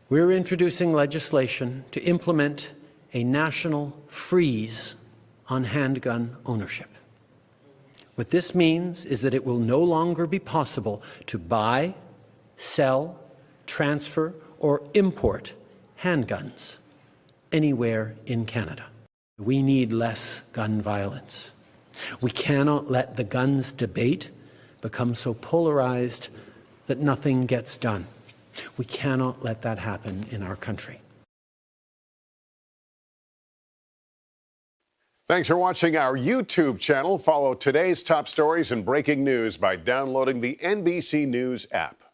We're introducing legislation to implement a national freeze on handgun ownership. What this means is that it will no longer be possible to buy, sell, transfer, or import handguns anywhere in Canada. We need less gun violence. We cannot let the guns debate become so polarized that nothing gets done. We cannot let that happen in our country. Thanks for watching our YouTube channel. Follow today's top stories and breaking news by downloading the NBC News app.